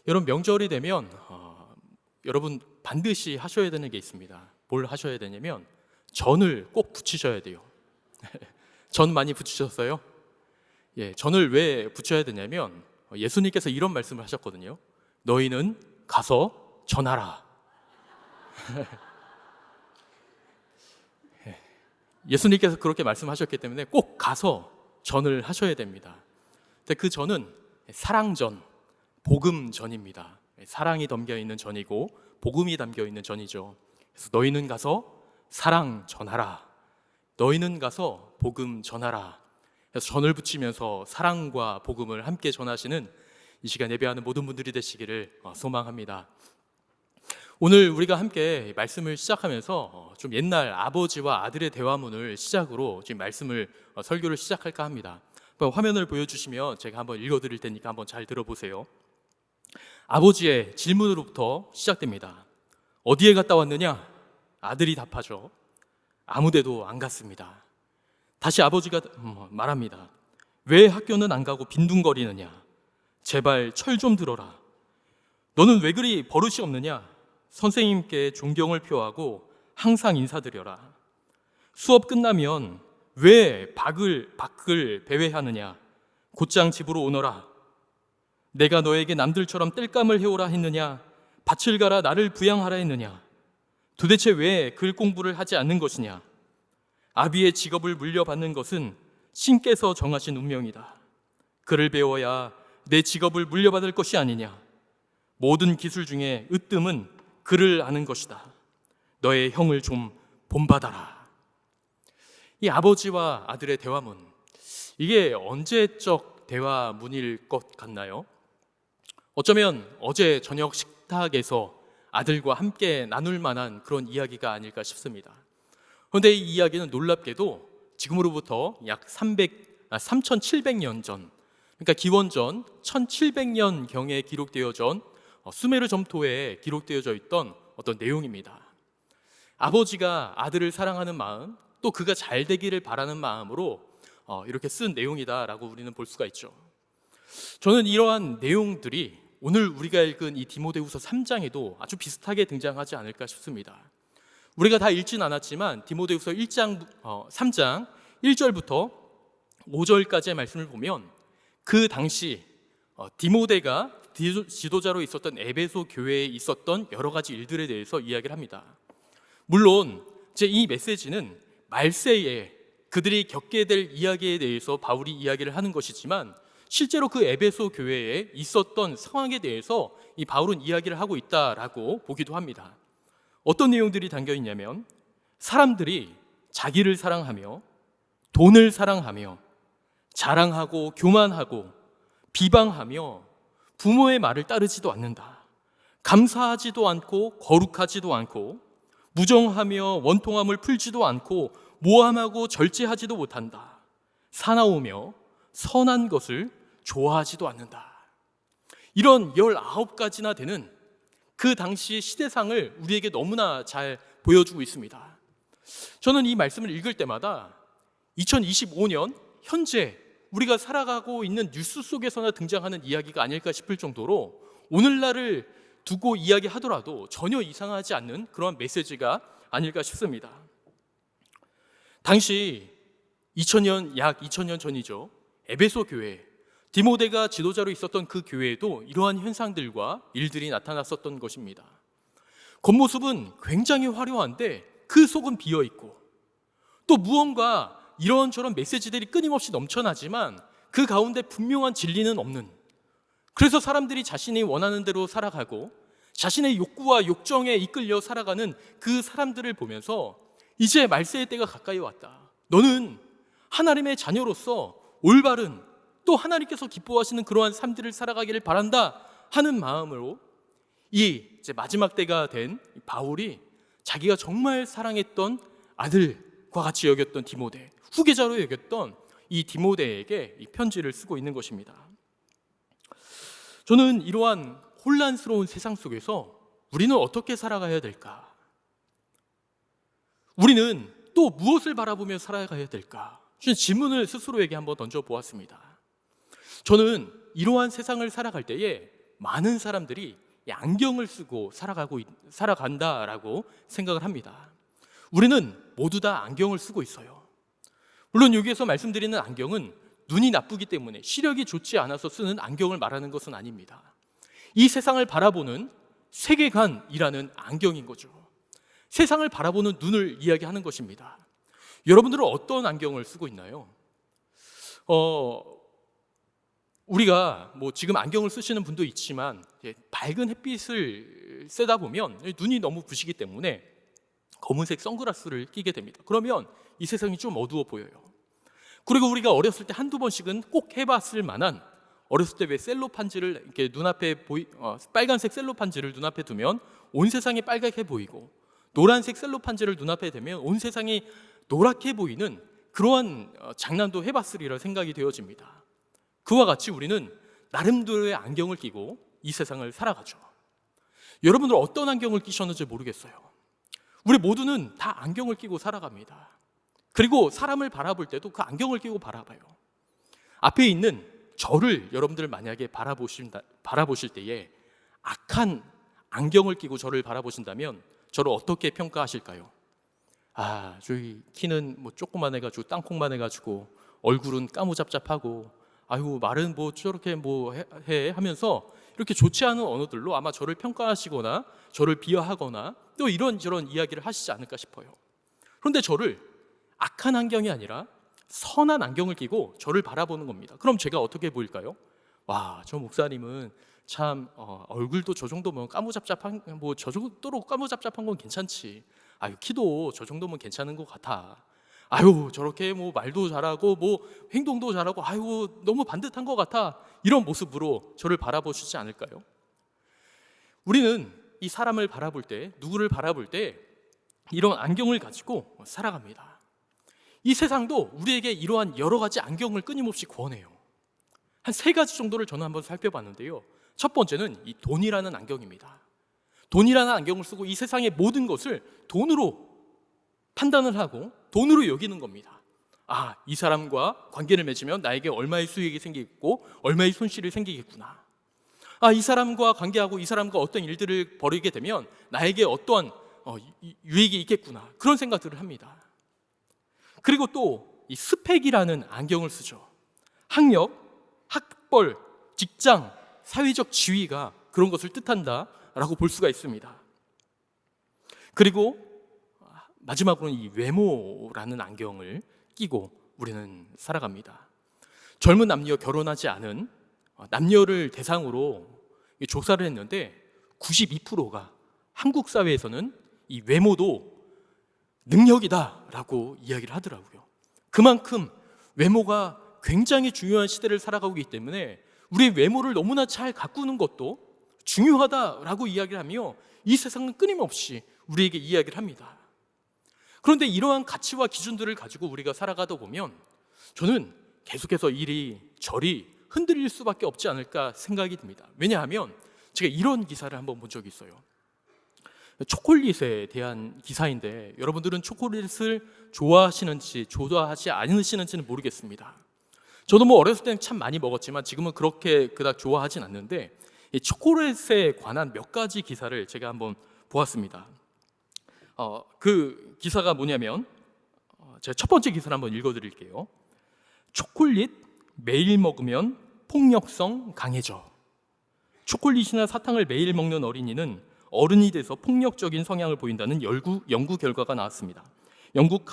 여러분, 명절이 되면 여러분 반드시 하셔야 되는 게 있습니다. 뭘 하셔야 되냐면 전을 꼭 부치셔야 돼요. 전 많이 부치셨어요? 예, 전을 왜 부쳐야 되냐면 예수님께서 이런 말씀을 하셨거든요. 너희는 가서 전하라. 예수님께서 그렇게 말씀하셨기 때문에 꼭 가서 전을 하셔야 됩니다. 근데 그 전은 사랑전, 복음전입니다. 사랑이 담겨 있는 전이고 복음이 담겨 있는 전이죠. 그래서 너희는 가서 사랑 전하라. 너희는 가서 복음 전하라. 그래서 전을 붙이면서 사랑과 복음을 함께 전하시는 이 시간 예배하는 모든 분들이 되시기를 소망합니다. 오늘 우리가 함께 말씀을 시작하면서 좀 옛날 아버지와 아들의 대화문을 시작으로 지금 말씀을 설교를 시작할까 합니다. 화면을 보여주시면 제가 한번 읽어드릴 테니까 한번 잘 들어보세요. 아버지의 질문으로부터 시작됩니다. 어디에 갔다 왔느냐? 아들이 답하죠. 아무데도 안 갔습니다. 다시 아버지가 말합니다. 왜 학교는 안 가고 빈둥거리느냐? 제발 철 좀 들어라. 너는 왜 그리 버릇이 없느냐? 선생님께 존경을 표하고 항상 인사드려라. 수업 끝나면 왜 밖을 배회하느냐? 곧장 집으로 오너라. 내가 너에게 남들처럼 땔감을 해오라 했느냐? 밭을 가라 나를 부양하라 했느냐? 도대체 왜 글 공부를 하지 않는 것이냐? 아비의 직업을 물려받는 것은 신께서 정하신 운명이다. 글을 배워야 내 직업을 물려받을 것이 아니냐? 모든 기술 중에 으뜸은 글을 아는 것이다. 너의 형을 좀 본받아라. 이 아버지와 아들의 대화문, 이게 언제적 대화문일 것 같나요? 어쩌면 어제 저녁 식탁에서 아들과 함께 나눌 만한 그런 이야기가 아닐까 싶습니다. 그런데 이 이야기는 놀랍게도 지금으로부터 약 3700년 전, 그러니까 기원전 1700년경에 기록되어져 수메르 점토에 기록되어져 있던 어떤 내용입니다. 아버지가 아들을 사랑하는 마음, 또 그가 잘 되기를 바라는 마음으로 이렇게 쓴 내용이다라고 우리는 볼 수가 있죠. 저는 이러한 내용들이 오늘 우리가 읽은 이 디모데후서 3장에도 아주 비슷하게 등장하지 않을까 싶습니다. 우리가 다 읽진 않았지만 디모데후서 3장 1절부터 5절까지의 말씀을 보면 그 당시 디모데가 지도자로 있었던 에베소 교회에 있었던 여러 가지 일들에 대해서 이야기를 합니다. 물론 이 메시지는 말세에 그들이 겪게 될 이야기에 대해서 바울이 이야기를 하는 것이지만 실제로 그 에베소 교회에 있었던 상황에 대해서 이 바울은 이야기를 하고 있다라고 보기도 합니다. 어떤 내용들이 담겨 있냐면 사람들이 자기를 사랑하며 돈을 사랑하며 자랑하고 교만하고 비방하며 부모의 말을 따르지도 않는다. 감사하지도 않고 거룩하지도 않고 무정하며 원통함을 풀지도 않고 모함하고 절제하지도 못한다. 사나우며 선한 것을 좋아하지도 않는다. 이런 19가지나 되는 그 당시 시대상을 우리에게 너무나 잘 보여주고 있습니다. 저는 이 말씀을 읽을 때마다 2025년 현재 우리가 살아가고 있는 뉴스 속에서나 등장하는 이야기가 아닐까 싶을 정도로 오늘날을 두고 이야기하더라도 전혀 이상하지 않는 그런 메시지가 아닐까 싶습니다. 당시 약 2000년 전이죠. 에베소 교회, 디모데가 지도자로 있었던 그 교회에도 이러한 현상들과 일들이 나타났었던 것입니다. 겉모습은 굉장히 화려한데 그 속은 비어있고 또 무언가 이런저런 메시지들이 끊임없이 넘쳐나지만 그 가운데 분명한 진리는 없는, 그래서 사람들이 자신이 원하는 대로 살아가고 자신의 욕구와 욕정에 이끌려 살아가는 그 사람들을 보면서 이제 말세의 때가 가까이 왔다. 너는 하나님의 자녀로서 올바른 또 하나님께서 기뻐하시는 그러한 삶들을 살아가기를 바란다 하는 마음으로 이제 마지막 때가 된 바울이 자기가 정말 사랑했던 아들과 같이 여겼던 디모데, 후계자로 여겼던 이 디모데에게 이 편지를 쓰고 있는 것입니다. 저는 이러한 혼란스러운 세상 속에서 우리는 어떻게 살아가야 될까? 우리는 또 무엇을 바라보며 살아가야 될까? 저는 질문을 스스로에게 한번 던져보았습니다. 저는 이러한 세상을 살아갈 때에 많은 사람들이 이 안경을 쓰고 살아간다라고 생각을 합니다. 우리는 모두 다 안경을 쓰고 있어요. 물론 여기에서 말씀드리는 안경은 눈이 나쁘기 때문에 시력이 좋지 않아서 쓰는 안경을 말하는 것은 아닙니다. 이 세상을 바라보는 세계관이라는 안경인 거죠. 세상을 바라보는 눈을 이야기하는 것입니다. 여러분들은 어떤 안경을 쓰고 있나요? 우리가 지금 안경을 쓰시는 분도 있지만 밝은 햇빛을 쐬다 보면 눈이 너무 부시기 때문에 검은색 선글라스를 끼게 됩니다. 그러면 이 세상이 좀 어두워 보여요. 그리고 우리가 어렸을 때 한두 번씩은 꼭 해봤을 만한, 어렸을 때 왜 셀로판지를 이렇게 빨간색 셀로판지를 눈앞에 두면 온 세상이 빨갛게 보이고, 노란색 셀로판지를 눈앞에 대면 온 세상이 노랗게 보이는 그러한 장난도 해봤으리라 생각이 되어집니다. 그와 같이 우리는 나름대로의 안경을 끼고 이 세상을 살아가죠. 여러분들 어떤 안경을 끼셨는지 모르겠어요. 우리 모두는 다 안경을 끼고 살아갑니다. 그리고 사람을 바라볼 때도 그 안경을 끼고 바라봐요. 앞에 있는 저를 여러분들 만약에 바라보실 때에 악한 안경을 끼고 저를 바라보신다면 저를 어떻게 평가하실까요? 저기 키는 조그만 해가지고 땅콩만 해가지고 얼굴은 까무잡잡하고 아유 말은 저렇게 해 하면서 이렇게 좋지 않은 언어들로 아마 저를 평가하시거나 저를 비하하거나 또 이런저런 이야기를 하시지 않을까 싶어요. 그런데 저를 악한 안경이 아니라 선한 안경을 끼고 저를 바라보는 겁니다. 그럼 제가 어떻게 보일까요? 와, 저 목사님은 참 얼굴도 저 정도면 까무잡잡한 저 정도로 까무잡잡한 건 괜찮지. 아유 키도 저 정도면 괜찮은 것 같아. 아유 저렇게 말도 잘하고 행동도 잘하고 아유 너무 반듯한 것 같아. 이런 모습으로 저를 바라보시지 않을까요? 우리는 이 사람을 바라볼 때, 누구를 바라볼 때 이런 안경을 가지고 살아갑니다. 이 세상도 우리에게 이러한 여러 가지 안경을 끊임없이 권해요. 한 3가지 정도를 저는 한번 살펴봤는데요. 첫 번째는 이 돈이라는 안경입니다. 돈이라는 안경을 쓰고 이 세상의 모든 것을 돈으로 판단을 하고 돈으로 여기는 겁니다. 이 사람과 관계를 맺으면 나에게 얼마의 수익이 생기겠고 얼마의 손실이 생기겠구나. 이 사람과 관계하고 이 사람과 어떤 일들을 벌이게 되면 나에게 어떠한 유익이 있겠구나. 그런 생각들을 합니다. 그리고 또 이 스펙이라는 안경을 쓰죠. 학력, 학벌, 직장, 사회적 지위가 그런 것을 뜻한다라고 볼 수가 있습니다. 그리고 마지막으로는 이 외모라는 안경을 끼고 우리는 살아갑니다. 젊은 남녀, 결혼하지 않은 남녀를 대상으로 조사를 했는데 92%가 한국 사회에서는 이 외모도 능력이다라고 이야기를 하더라고요. 그만큼 외모가 굉장히 중요한 시대를 살아가고 있기 때문에 우리 외모를 너무나 잘 가꾸는 것도 중요하다라고 이야기를 하며 이 세상은 끊임없이 우리에게 이야기를 합니다. 그런데 이러한 가치와 기준들을 가지고 우리가 살아가다 보면 저는 계속해서 이리저리 흔들릴 수밖에 없지 않을까 생각이 듭니다. 왜냐하면 제가 이런 기사를 한번 본 적이 있어요. 초콜릿에 대한 기사인데 여러분들은 초콜릿을 좋아하시는지 좋아하지 않으시는지는 모르겠습니다. 저도 어렸을 때는 참 많이 먹었지만 지금은 그렇게 그닥 좋아하진 않는데 이 초콜릿에 관한 몇 가지 기사를 제가 한번 보았습니다. 그 기사가 뭐냐면 제가 첫 번째 기사를 한번 읽어드릴게요. 초콜릿 매일 먹으면 폭력성 강해져. 초콜릿이나 사탕을 매일 먹는 어린이는 어른이 돼서 폭력적인 성향을 보인다는 연구 결과가 나왔습니다. 영국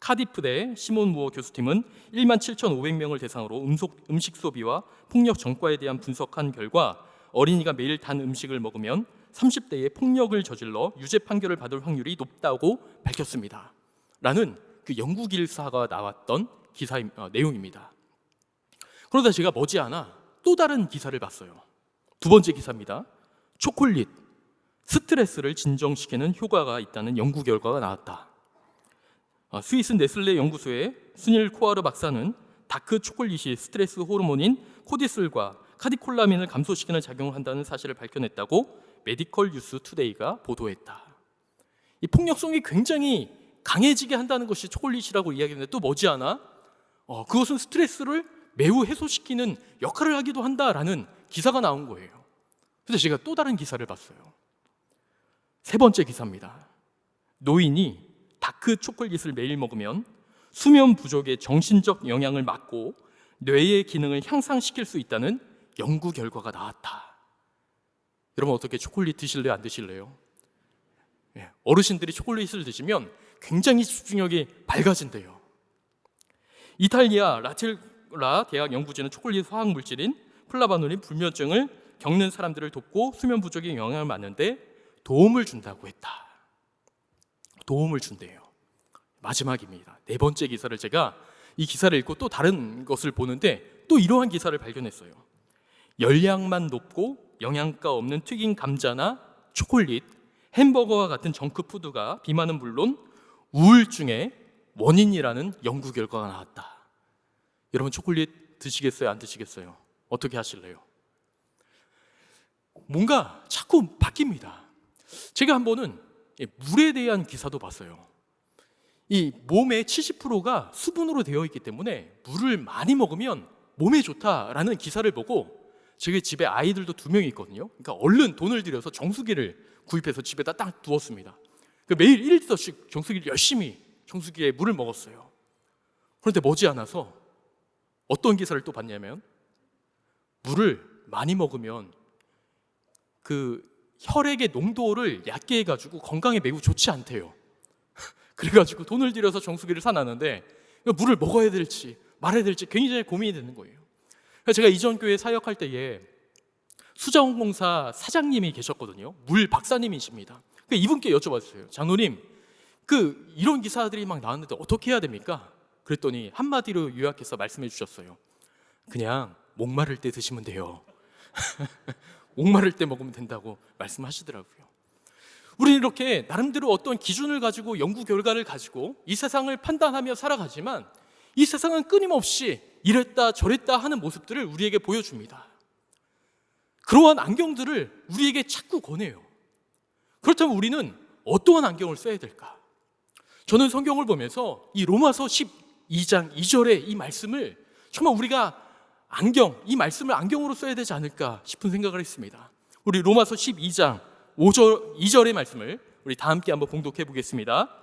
카디프대 시몬 무어 교수팀은 17,500명을 대상으로 음식 소비와 폭력 전과에 대한 분석한 결과 어린이가 매일 단 음식을 먹으면 30대에 폭력을 저질러 유죄 판결을 받을 확률이 높다고 밝혔습니다. 라는 그 연구 기사가 나왔던 내용입니다. 그러다 제가 머지않아 또 다른 기사를 봤어요. 두 번째 기사입니다. 초콜릿, 스트레스를 진정시키는 효과가 있다는 연구 결과가 나왔다. 스위스 네슬레 연구소의 순일 코아르 박사는 다크 초콜릿이 스트레스 호르몬인 코르티솔과 카테콜라민을 감소시키는 작용을 한다는 사실을 밝혀냈다고 메디컬 뉴스 투데이가 보도했다. 이 폭력성이 굉장히 강해지게 한다는 것이 초콜릿이라고 이야기했는데 또 머지않아 그것은 스트레스를 매우 해소시키는 역할을 하기도 한다라는 기사가 나온 거예요. 근데 제가 또 다른 기사를 봤어요. 세 번째 기사입니다. 노인이 다크 초콜릿을 매일 먹으면 수면 부족의 정신적 영향을 막고 뇌의 기능을 향상시킬 수 있다는 연구 결과가 나왔다. 여러분 어떻게 초콜릿 드실래요? 안 드실래요? 어르신들이 초콜릿을 드시면 굉장히 집중력이 밝아진대요. 이탈리아 라텔라 대학 연구진은 초콜릿 화학 물질인 플라바놀이 불면증을 겪는 사람들을 돕고 수면 부족에 영향을 받는데 도움을 준다고 했다. 도움을 준대요. 마지막입니다. 네 번째 기사를 제가 이 기사를 읽고 또 다른 것을 보는데 또 이러한 기사를 발견했어요. 열량만 높고 영양가 없는 튀긴 감자나 초콜릿, 햄버거와 같은 정크푸드가 비만은 물론 우울증의 원인이라는 연구 결과가 나왔다. 여러분 초콜릿 드시겠어요? 안 드시겠어요? 어떻게 하실래요? 뭔가 자꾸 바뀝니다. 제가 한 번은 물에 대한 기사도 봤어요. 이 몸의 70%가 수분으로 되어 있기 때문에 물을 많이 먹으면 몸에 좋다라는 기사를 보고 저희 집에 아이들도 2명이 있거든요. 그러니까 얼른 돈을 들여서 정수기를 구입해서 집에다 딱 두었습니다. 매일 1리터씩 정수기를 열심히 정수기에 물을 먹었어요. 그런데 머지않아서 어떤 기사를 또 봤냐면 물을 많이 먹으면 그 혈액의 농도를 얕게 해가지고 건강에 매우 좋지 않대요. 그래가지고 돈을 들여서 정수기를 사놨는데 물을 먹어야 될지 말아야 될지 굉장히 고민이 되는 거예요. 제가 이전 교회 사역할 때에 수자원공사 사장님이 계셨거든요. 물 박사님이십니다. 이분께 여쭤봤어요. 장로님, 이런 기사들이 막 나왔는데 어떻게 해야 됩니까? 그랬더니 한마디로 요약해서 말씀해 주셨어요. 그냥 목마를 때 드시면 돼요. 목마를 때 먹으면 된다고 말씀하시더라고요. 우리는 이렇게 나름대로 어떤 기준을 가지고 연구 결과를 가지고 이 세상을 판단하며 살아가지만 이 세상은 끊임없이 이랬다 저랬다 하는 모습들을 우리에게 보여줍니다. 그러한 안경들을 우리에게 자꾸 권해요. 그렇다면 우리는 어떠한 안경을 써야 될까? 저는 성경을 보면서 이 로마서 12장 2절의 이 말씀을 정말 우리가 이 말씀을 안경으로 써야 되지 않을까 싶은 생각을 했습니다. 우리 로마서 12장 2절의 말씀을 우리 다 함께 한번 봉독해 보겠습니다.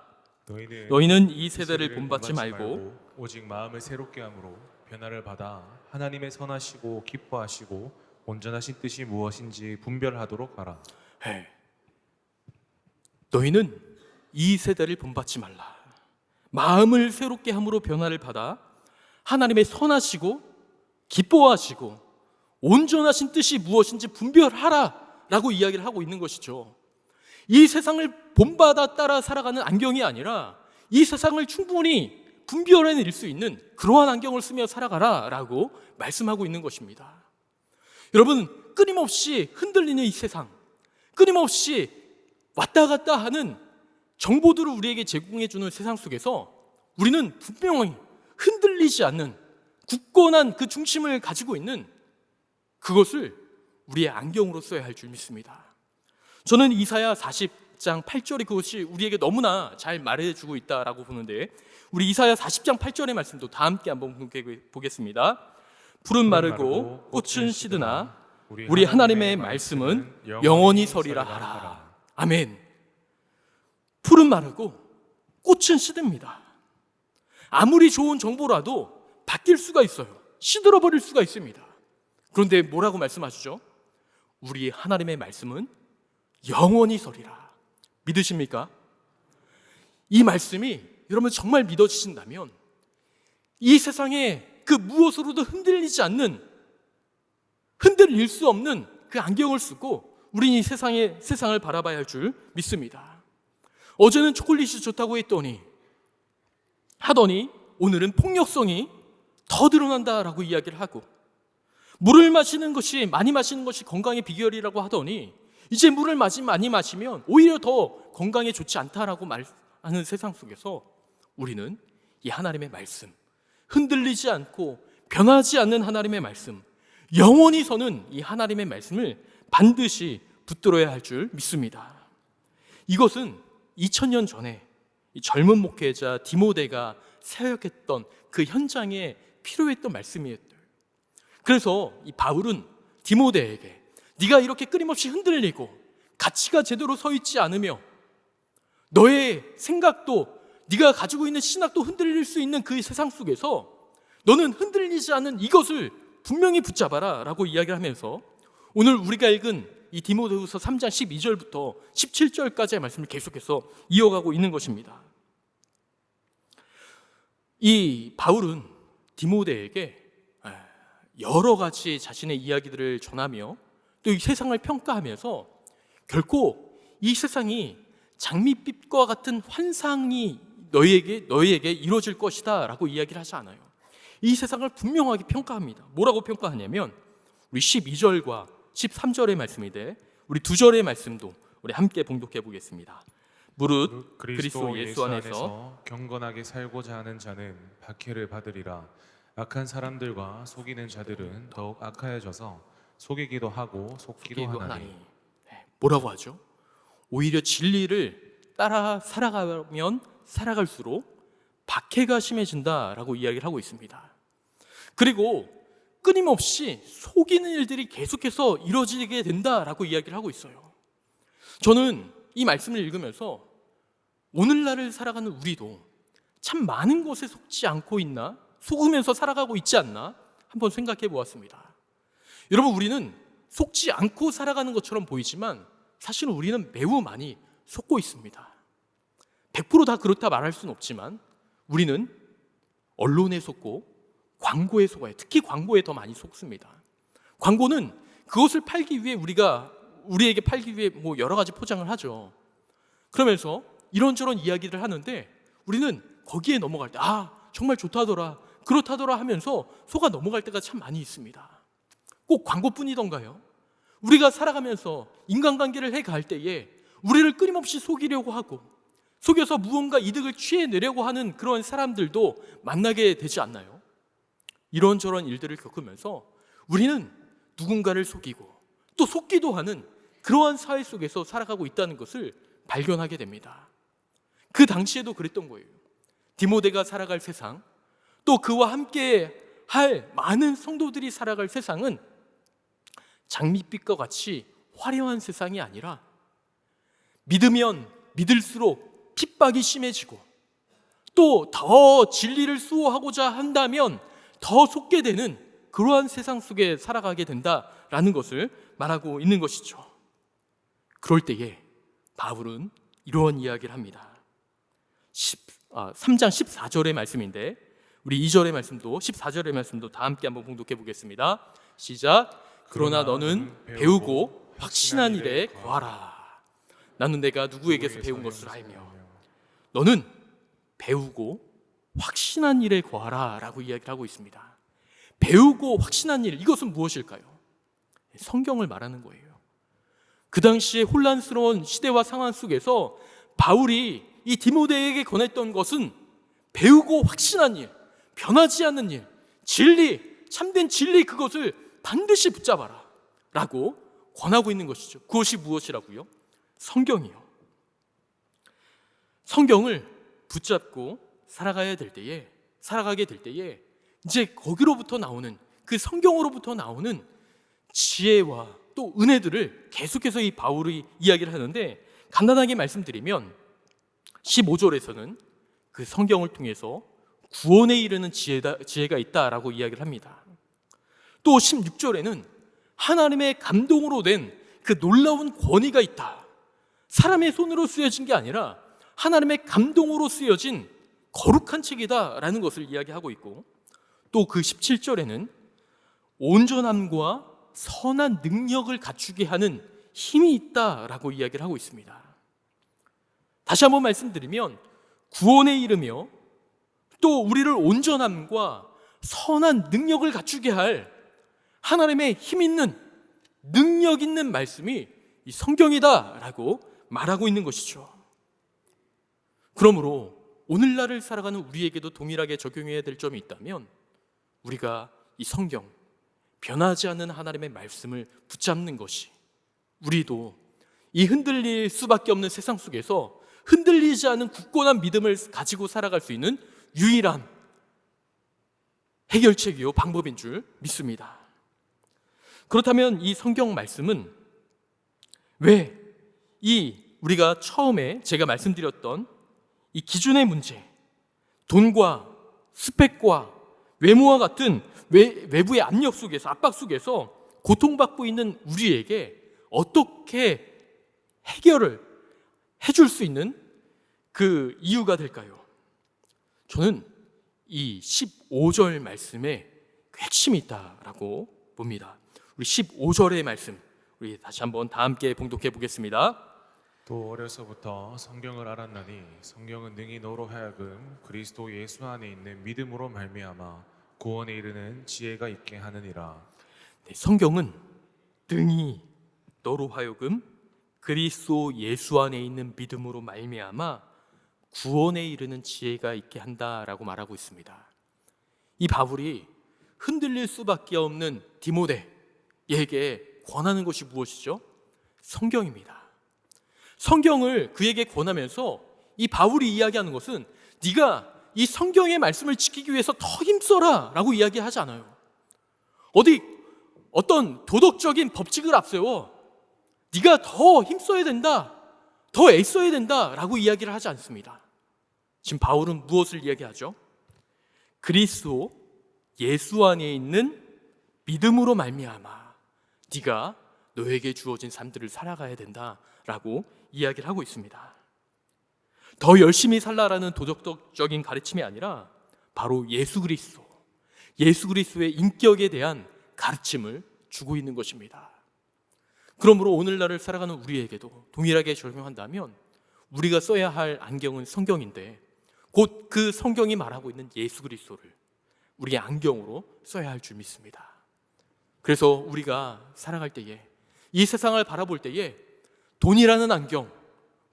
너희는 이 세대를 본받지 말고 오직 마음을 새롭게 함으로 변화를 받아 하나님의 선하시고 기뻐하시고 온전하신 뜻이 무엇인지 분별하도록 하라. 너희는 이 세대를 본받지 말라. 마음을 새롭게 함으로 변화를 받아 하나님의 선하시고 기뻐하시고 온전하신 뜻이 무엇인지 분별하라 라고 이야기를 하고 있는 것이죠. 이 세상을 본받아 따라 살아가는 안경이 아니라 이 세상을 충분히 분별해낼 수 있는 그러한 안경을 쓰며 살아가라 라고 말씀하고 있는 것입니다. 여러분, 끊임없이 흔들리는 이 세상, 끊임없이 왔다 갔다 하는 정보들을 우리에게 제공해주는 세상 속에서 우리는 분명히 흔들리지 않는 굳건한 그 중심을 가지고 있는 그것을 우리의 안경으로 써야 할 줄 믿습니다. 저는 이사야 40장 8절이 그것이 우리에게 너무나 잘 말해주고 있다라고 보는데 우리 이사야 40장 8절의 말씀도 다 함께 한번 보겠습니다. 푸른 마르고 꽃은 시드나 우리 하나님의 말씀은 영원히 서리라 하라. 아멘. 푸른 마르고 꽃은 시듭니다. 아무리 좋은 정보라도 바뀔 수가 있어요. 시들어버릴 수가 있습니다. 그런데 뭐라고 말씀하시죠? 우리 하나님의 말씀은 영원히 서리라. 믿으십니까? 이 말씀이 여러분 정말 믿어지신다면 이 세상에 그 무엇으로도 흔들리지 않는, 흔들릴 수 없는 그 안경을 쓰고 우리는 이 세상을 바라봐야 할 줄 믿습니다. 어제는 초콜릿이 좋다고 하더니 오늘은 폭력성이 더 드러난다라고 이야기를 하고, 물을 많이 마시는 것이 건강의 비결이라고 하더니 이제 물을 많이 마시면 오히려 더 건강에 좋지 않다라고 말하는 세상 속에서 우리는 이 하나님의 말씀, 흔들리지 않고 변하지 않는 하나님의 말씀, 영원히 서는 이 하나님의 말씀을 반드시 붙들어야 할 줄 믿습니다. 이것은 2000년 전에 이 젊은 목회자 디모데가 사역했던 그 현장에 필요했던 말씀이었대요. 그래서 이 바울은 디모데에게 네가 이렇게 끊임없이 흔들리고 가치가 제대로 서 있지 않으며 너의 생각도 네가 가지고 있는 신학도 흔들릴 수 있는 그 세상 속에서 너는 흔들리지 않는 이것을 분명히 붙잡아라 라고 이야기를 하면서 오늘 우리가 읽은 이 디모데후서 3장 12절부터 17절까지의 말씀을 계속해서 이어가고 있는 것입니다. 이 바울은 디모데에게 여러 가지 자신의 이야기들을 전하며 또 이 세상을 평가하면서 결코 이 세상이 장밋빛과 같은 환상이 너희에게 이루어질 것이다 라고 이야기를 하지 않아요. 이 세상을 분명하게 평가합니다. 뭐라고 평가하냐면 우리 12절과 13절의 말씀인데 우리 두 절의 말씀도 우리 함께 봉독해 보겠습니다. 무릇 그리스도 예수 안에서 경건하게 살고자 하는 자는 박해를 받으리라. 악한 사람들과 속이는 자들은 더욱 악하여져서 속이기도 하고 속기도 하나니. 뭐라고 하죠? 오히려 진리를 따라 살아가면 살아갈수록 박해가 심해진다라고 이야기를 하고 있습니다. 그리고 끊임없이 속이는 일들이 계속해서 이루어지게 된다라고 이야기를 하고 있어요. 저는 이 말씀을 읽으면서 오늘날을 살아가는 우리도 참 많은 것에 속지 않고 있나? 속으면서 살아가고 있지 않나? 한번 생각해 보았습니다. 여러분, 우리는 속지 않고 살아가는 것처럼 보이지만 사실은 우리는 매우 많이 속고 있습니다. 100% 다 그렇다 말할 수는 없지만 우리는 언론에 속고 광고에 속아요. 특히 광고에 더 많이 속습니다. 광고는 그것을 팔기 위해 우리에게 팔기 위해 뭐 여러 가지 포장을 하죠. 그러면서 이런저런 이야기를 하는데 우리는 거기에 넘어갈 때 정말 좋다더라 그렇다더라 하면서 속아 넘어갈 때가 참 많이 있습니다. 꼭 광고뿐이던가요? 우리가 살아가면서 인간관계를 해갈 때에 우리를 끊임없이 속이려고 하고 속여서 무언가 이득을 취해내려고 하는 그런 사람들도 만나게 되지 않나요? 이런저런 일들을 겪으면서 우리는 누군가를 속이고 또 속기도 하는 그러한 사회 속에서 살아가고 있다는 것을 발견하게 됩니다. 그 당시에도 그랬던 거예요. 디모데가 살아갈 세상, 또 그와 함께 할 많은 성도들이 살아갈 세상은 장밋빛과 같이 화려한 세상이 아니라 믿으면 믿을수록 핍박이 심해지고 또 더 진리를 수호하고자 한다면 더 속게 되는 그러한 세상 속에 살아가게 된다라는 것을 말하고 있는 것이죠. 그럴 때에 바울은 이러한 이야기를 합니다. 3장 14절의 말씀인데 우리 2절의 말씀도 14절의 말씀도 다 함께 한번 봉독해 보겠습니다. 시작. 그러나 너는 배우고 확신한 일에 거하라. 나는 내가 누구에게서 배운 것을 알며. 너는 배우고 확신한 일에 거하라 라고 이야기를 하고 있습니다. 배우고 확신한 일, 이것은 무엇일까요? 성경을 말하는 거예요. 그 당시에 혼란스러운 시대와 상황 속에서 바울이 이 디모데에게 권했던 것은 배우고 확신한 일, 변하지 않는 일, 진리, 참된 진리, 그것을 반드시 붙잡아라 라고 권하고 있는 것이죠. 그것이 무엇이라고요? 성경이요. 성경을 붙잡고 살아가게 될 때에 이제 거기로부터 나오는, 그 성경으로부터 나오는 지혜와 또 은혜들을 계속해서 이 바울이 이야기를 하는데, 간단하게 말씀드리면 15절에서는 그 성경을 통해서 구원에 이르는 지혜가 있다라고 이야기를 합니다. 또 16절에는 하나님의 감동으로 된 그 놀라운 권위가 있다. 사람의 손으로 쓰여진 게 아니라 하나님의 감동으로 쓰여진 거룩한 책이다라는 것을 이야기하고 있고, 또 그 17절에는 온전함과 선한 능력을 갖추게 하는 힘이 있다라고 이야기를 하고 있습니다. 다시 한번 말씀드리면 구원에 이르며 또 우리를 온전함과 선한 능력을 갖추게 할 하나님의 힘 있는, 능력 있는 말씀이 이 성경이다라고 말하고 있는 것이죠. 그러므로 오늘날을 살아가는 우리에게도 동일하게 적용해야 될 점이 있다면 우리가 이 성경, 변하지 않는 하나님의 말씀을 붙잡는 것이, 우리도 이 흔들릴 수밖에 없는 세상 속에서 흔들리지 않은 굳건한 믿음을 가지고 살아갈 수 있는 유일한 해결책이요 방법인 줄 믿습니다. 그렇다면 이 성경 말씀은 왜 우리가 처음에 제가 말씀드렸던 이 기준의 문제, 돈과 스펙과 외모와 같은 외부의 압력 속에서, 압박 속에서 고통받고 있는 우리에게 어떻게 해결을 해줄 수 있는 그 이유가 될까요? 저는 이 15절 말씀에 그 핵심이 있다라고 봅니다. 우리 15절의 말씀, 우리 다시 한번 다 함께 봉독해 보겠습니다. 또 어려서부터 성경을 알았나니 성경은 능히 너로 하여금 그리스도 예수 안에 있는 믿음으로 말미암아 구원에 이르는 지혜가 있게 하느니라. 네, 성경은 능히 너로 하여금 그리스도 예수 안에 있는 믿음으로 말미암아 구원에 이르는 지혜가 있게 한다라고 말하고 있습니다. 이 바울이 흔들릴 수밖에 없는 디모데에게 권하는 것이 무엇이죠? 성경입니다. 성경을 그에게 권하면서 이 바울이 이야기하는 것은 네가 이 성경의 말씀을 지키기 위해서 더 힘써라 라고 이야기하지 않아요. 어떤 도덕적인 법칙을 앞세워 네가 더 힘써야 된다, 더 애써야 된다 라고 이야기를 하지 않습니다. 지금 바울은 무엇을 이야기하죠? 그리스도 예수 안에 있는 믿음으로 말미암아 네가 너에게 주어진 삶들을 살아가야 된다라고 이야기를 하고 있습니다. 더 열심히 살라라는 도덕적인 가르침이 아니라 바로 예수 그리스도의 인격에 대한 가르침을 주고 있는 것입니다. 그러므로 오늘날을 살아가는 우리에게도 동일하게 적용한다면 우리가 써야 할 안경은 성경인데 곧 그 성경이 말하고 있는 예수 그리스도를 우리의 안경으로 써야 할 줄 믿습니다. 그래서 우리가 살아갈 때에, 이 세상을 바라볼 때에 돈이라는 안경,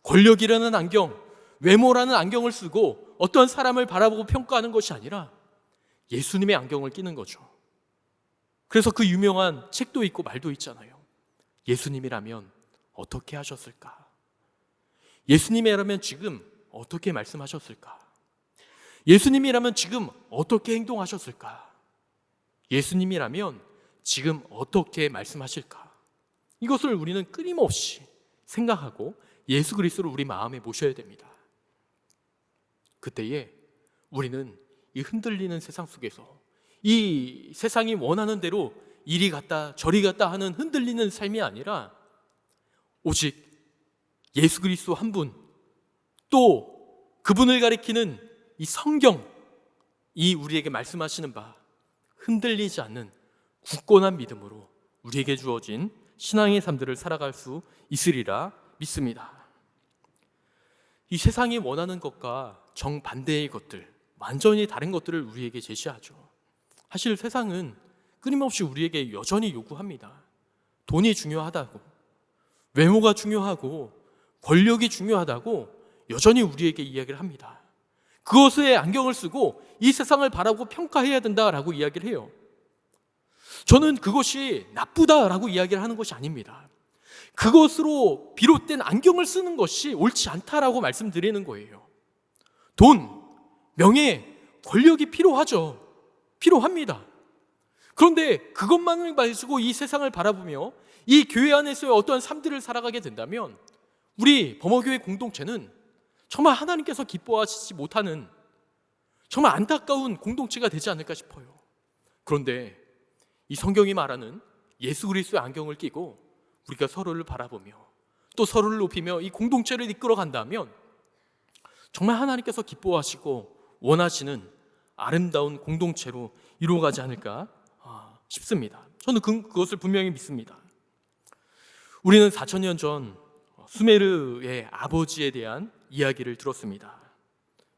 권력이라는 안경, 외모라는 안경을 쓰고 어떤 사람을 바라보고 평가하는 것이 아니라 예수님의 안경을 끼는 거죠. 그래서 그 유명한 책도 있고 말도 있잖아요. 예수님이라면 어떻게 하셨을까? 예수님이라면 지금 어떻게 말씀하셨을까? 예수님이라면 지금 어떻게 행동하셨을까? 예수님이라면 지금 어떻게 말씀하실까? 이것을 우리는 끊임없이 생각하고 예수 그리스도를 우리 마음에 모셔야 됩니다. 그때에 우리는 이 흔들리는 세상 속에서 이 세상이 원하는 대로 이리 갔다 저리 갔다 하는 흔들리는 삶이 아니라 오직 예수 그리스도 한 분, 또 그분을 가리키는 이 성경, 이 우리에게 말씀하시는 바 흔들리지 않는 굳건한 믿음으로 우리에게 주어진 신앙의 삶들을 살아갈 수 있으리라 믿습니다. 이 세상이 원하는 것과 정반대의 것들, 완전히 다른 것들을 우리에게 제시하죠. 사실 세상은 끊임없이 우리에게 여전히 요구합니다. 돈이 중요하다고, 외모가 중요하고, 권력이 중요하다고 여전히 우리에게 이야기를 합니다. 그것에 안경을 쓰고 이 세상을 바라보고 평가해야 된다라고 이야기를 해요. 저는 그것이 나쁘다라고 이야기를 하는 것이 아닙니다. 그것으로 비롯된 안경을 쓰는 것이 옳지 않다라고 말씀드리는 거예요. 돈, 명예, 권력이 필요하죠. 필요합니다. 그런데 그것만을 가지고 이 세상을 바라보며 이 교회 안에서의 어떠한 삶들을 살아가게 된다면 우리 범어교회 공동체는 정말 하나님께서 기뻐하시지 못하는 정말 안타까운 공동체가 되지 않을까 싶어요. 그런데 이 성경이 말하는 예수 그리스도의 안경을 끼고 우리가 서로를 바라보며 또 서로를 높이며 이 공동체를 이끌어 간다면 정말 하나님께서 기뻐하시고 원하시는 아름다운 공동체로 이루어가지 않을까 싶습니다. 저는 그것을 분명히 믿습니다. 우리는 4,000년 전 수메르의 아버지에 대한 이야기를 들었습니다.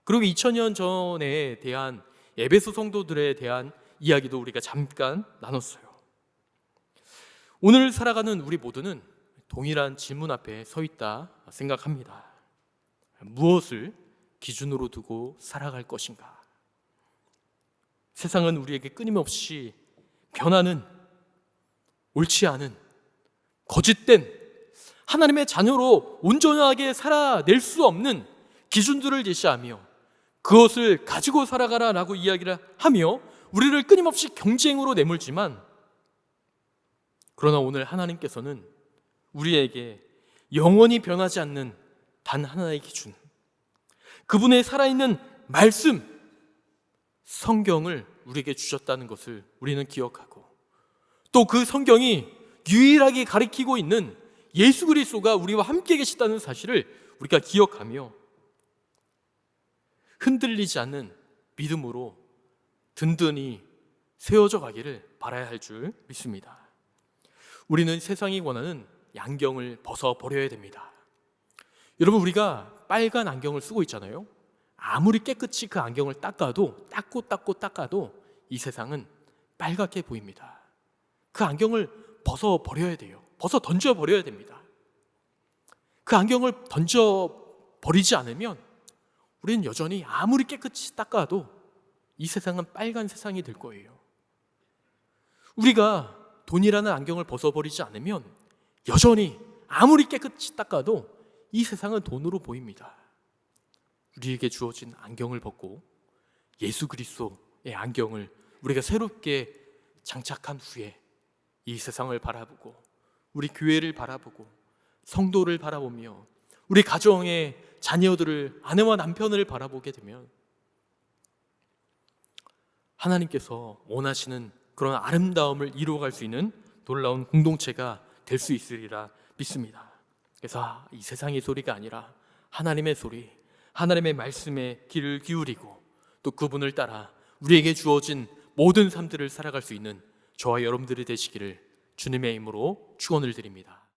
그리고 2,000년 전에 대한 에베소 성도들에 대한 이야기도 우리가 잠깐 나눴어요. 오늘 살아가는 우리 모두는 동일한 질문 앞에 서 있다 생각합니다. 무엇을 기준으로 두고 살아갈 것인가? 세상은 우리에게 끊임없이 변하는, 옳지 않은, 거짓된, 하나님의 자녀로 온전하게 살아낼 수 없는 기준들을 제시하며 그것을 가지고 살아가라라고 이야기를 하며 우리를 끊임없이 경쟁으로 내몰지만 그러나 오늘 하나님께서는 우리에게 영원히 변하지 않는 단 하나의 기준, 그분의 살아있는 말씀, 성경을 우리에게 주셨다는 것을 우리는 기억하고, 또 그 성경이 유일하게 가리키고 있는 예수 그리스도가 우리와 함께 계시다는 사실을 우리가 기억하며 흔들리지 않는 믿음으로 든든히 세워져 가기를 바라야 할 줄 믿습니다. 우리는 세상이 원하는 양경을 벗어버려야 됩니다. 여러분, 우리가 빨간 안경을 쓰고 있잖아요. 아무리 깨끗이 그 안경을 닦아도 이 세상은 빨갛게 보입니다. 그 안경을 벗어버려야 돼요. 벗어 던져버려야 됩니다. 그 안경을 던져버리지 않으면 우리는 여전히 아무리 깨끗이 닦아도 이 세상은 빨간 세상이 될 거예요. 우리가 돈이라는 안경을 벗어버리지 않으면 여전히 아무리 깨끗이 닦아도 이 세상은 돈으로 보입니다. 우리에게 주어진 안경을 벗고 예수 그리스도의 안경을 우리가 새롭게 장착한 후에 이 세상을 바라보고, 우리 교회를 바라보고, 성도를 바라보며, 우리 가정의 자녀들을, 아내와 남편을 바라보게 되면 하나님께서 원하시는 그런 아름다움을 이루어갈 수 있는 놀라운 공동체가 될 수 있으리라 믿습니다. 그래서 이 세상의 소리가 아니라 하나님의 소리, 하나님의 말씀에 귀를 기울이고 또 그분을 따라 우리에게 주어진 모든 삶들을 살아갈 수 있는 저와 여러분들이 되시기를 주님의 이름으로 축원을 드립니다.